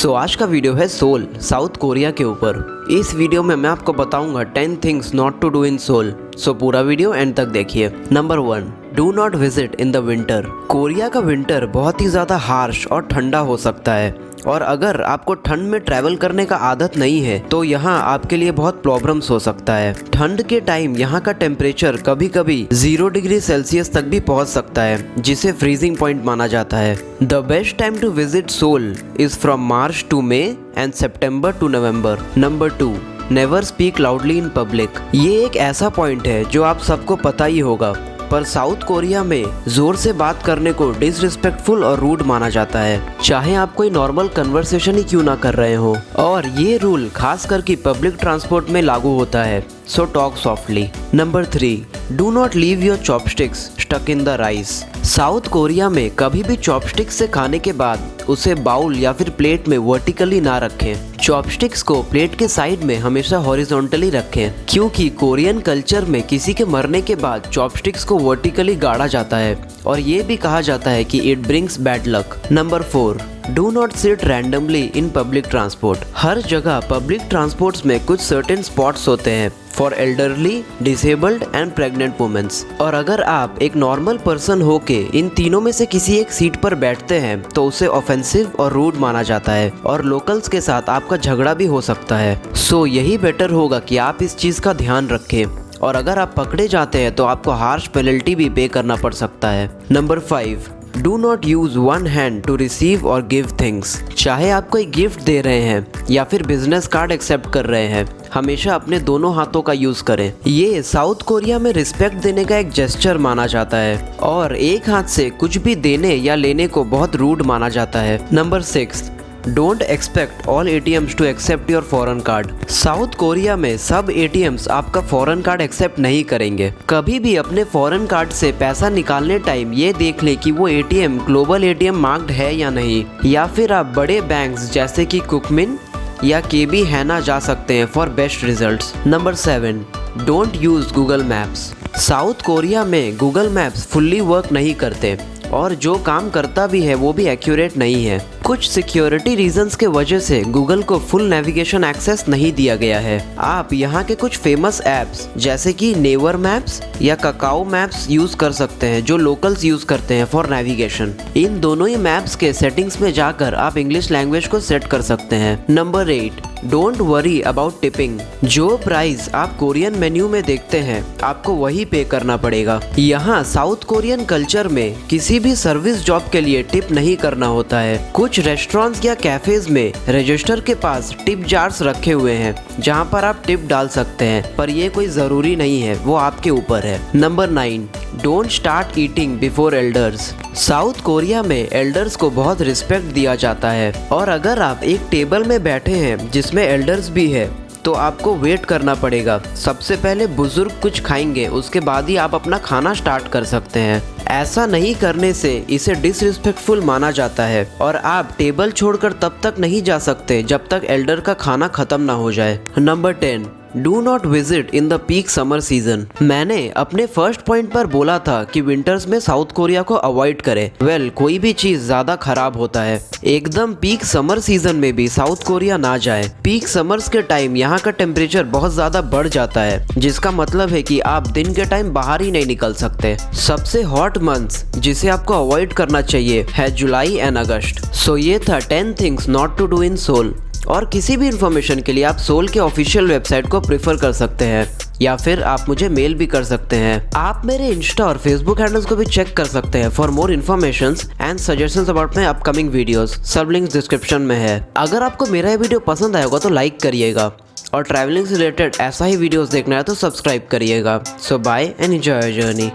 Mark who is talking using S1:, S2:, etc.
S1: सो आज का वीडियो है सोल, साउथ कोरिया के ऊपर। इस वीडियो में मैं आपको बताऊंगा 10 things not to do in Seoul. So पूरा वीडियो एंड तक देखिए। Number 1, do not visit in the winter. Korea का विंटर बहुत ही ज़्यादा हार्श और ठंडा हो सकता है, और अगर आपको ठंड में ट्रैवल करने का आदत नहीं है तो यहाँ आपके लिए बहुत प्रॉब्लम्स हो सकता है। ठंड के टाइम यहाँ का टेम्परेचर कभी कभी 0 डिग्री सेल्सियस तक भी पहुँच सकता है, जिसे फ्रीजिंग पॉइंट माना जाता है। The best time to visit Seoul is from March to May and September to November. Number 2, never speak loudly in public. ये एक ऐसा पॉइंट है जो आप सबको पता ही होगा, पर साउथ कोरिया में जोर से बात करने को डिसरिस्पेक्टफुल और रूड माना जाता है, चाहे आप कोई नॉर्मल कन्वर्सेशन ही क्यों ना कर रहे हो। और ये रूल खास करके पब्लिक ट्रांसपोर्ट में लागू होता है। So talk softly. Number 3, do not leave your chopsticks stuck in the rice. South Korea में कभी भी चॉपस्टिक्स से खाने के बाद उसे बाउल या फिर प्लेट में वर्टिकली ना रखें। चॉपस्टिक्स को प्लेट के साइड में हमेशा हॉरिजॉन्टली रखें, क्योंकि कोरियन कल्चर में किसी के मरने के बाद चॉपस्टिक्स को वर्टिकली गाड़ा जाता है, और ये भी कहा जाता है कि it brings bad luck. Number 4, do not sit randomly in public transport. हर जगह पब्लिक ट्रांसपोर्ट्स में कुछ सर्टेन स्पॉट्स होते हैं for elderly, disabled and pregnant womens, और अगर आप एक नॉर्मल पर्सन होके इन तीनों में से किसी एक सीट पर बैठते हैं तो उसे ऑफेंसिव और रूड माना जाता है, और लोकल्स के साथ आपका झगड़ा भी हो सकता है। सो यही बेटर होगा कि आप इस चीज़ का ध्यान रखें, और अगर आप पकड़े जाते हैं तो आपको हार्श पेनल्टी भी पे करना पड़ सकता है। Number 5, do not use one hand to receive और गिव थिंग्स। चाहे आप कोई गिफ्ट दे रहे हैं या फिर बिजनेस कार्ड एक्सेप्ट कर रहे हैं, हमेशा अपने दोनों हाथों का यूज करें। ये साउथ कोरिया में रिस्पेक्ट देने का एक जेस्चर माना जाता है, और एक हाथ से कुछ भी देने या लेने को बहुत रूड माना जाता है। Number 6, don't expect all ATMs to accept your foreign card. South Korea में सब ATMs आपका फॉरेन कार्ड एक्सेप्ट नहीं करेंगे। कभी भी अपने फॉरेन कार्ड से पैसा निकालने टाइम ये देख ले कि वो ATM ग्लोबल ATM मार्क्ड है या नहीं, या फिर आप बड़े बैंक्स जैसे कि कुकमिन या KB हैना जा सकते हैं for best results. Number 7, don't use Google maps. South Korea में गूगल मैप्स फुल्ली वर्क नहीं करते, और जो काम करता भी है वो भी एक्यूरेट नहीं है। कुछ सिक्योरिटी रीजंस के वजह से गूगल को फुल नेविगेशन एक्सेस नहीं दिया गया है। आप यहाँ के कुछ फेमस ऐप्स जैसे कि नेवर मैप्स या काकाओ मैप्स यूज कर सकते हैं, जो लोकल्स यूज करते हैं फॉर नेविगेशन। इन दोनों ही मैप्स के सेटिंग्स में जाकर आप इंग्लिश लैंग्वेज को सेट कर सकते हैं। Number 8, don't worry about tipping. जो प्राइस आप कोरियन मेन्यू में देखते हैं आपको वही पे करना पड़ेगा। यहाँ साउथ कोरियन कल्चर में किसी भी सर्विस जॉब के लिए टिप नहीं करना होता है। कुछ रेस्टोरेंट्स या कैफेज में रजिस्टर के पास टिप जार्स रखे हुए हैं जहाँ पर आप टिप डाल सकते हैं, पर ये कोई ज़रूरी नहीं है, वो आपके ऊपर है। Number 9, don't start eating before elders. South Korea में एल्डर्स को बहुत रिस्पेक्ट दिया जाता है, और अगर आप एक टेबल में बैठे हैं जिसमें एल्डर्स भी है तो आपको वेट करना पड़ेगा। सबसे पहले बुजुर्ग कुछ खाएंगे, उसके बाद ही आप अपना खाना स्टार्ट कर सकते हैं। ऐसा नहीं करने से इसे डिसरिस्पेक्टफुल माना जाता है, और आप टेबल छोड़कर तब तक नहीं जा सकते जब तक एल्डर का खाना खत्म ना हो जाए। Number 10, do not visit in the peak summer season. मैंने अपने फर्स्ट पॉइंट पर बोला था कि विंटर्स में साउथ कोरिया को अवॉइड करें। कोई भी चीज ज्यादा खराब होता है। एकदम पीक समर सीजन में भी साउथ कोरिया ना जाए। पीक समर्स के टाइम यहाँ का टेम्परेचर बहुत ज्यादा बढ़ जाता है, जिसका मतलब है कि आप दिन के टाइम बाहर ही नहीं निकल सकते। सबसे हॉट मंथ्स जिसे आपको अवॉइड करना चाहिए है जुलाई एंड अगस्त। सो ये था 10 things not to do in Seoul. और किसी भी इंफॉर्मेशन के लिए आप सोल के ऑफिशियल वेबसाइट को प्रेफर कर सकते हैं, या फिर आप मुझे मेल भी कर सकते हैं। आप मेरे इंस्टा और फेसबुक हैंडल्स को भी चेक कर सकते हैं for more information and suggestions about my upcoming videos. सब लिंक्स डिस्क्रिप्शन में है। अगर आपको मेरा ये वीडियो पसंद आएगा तो लाइक करिएगा, और ट्रैवलिंग से रिलेटेड ऐसा ही वीडियोस देखना है तो सब्सक्राइब करिएगा। So bye and enjoy your journey.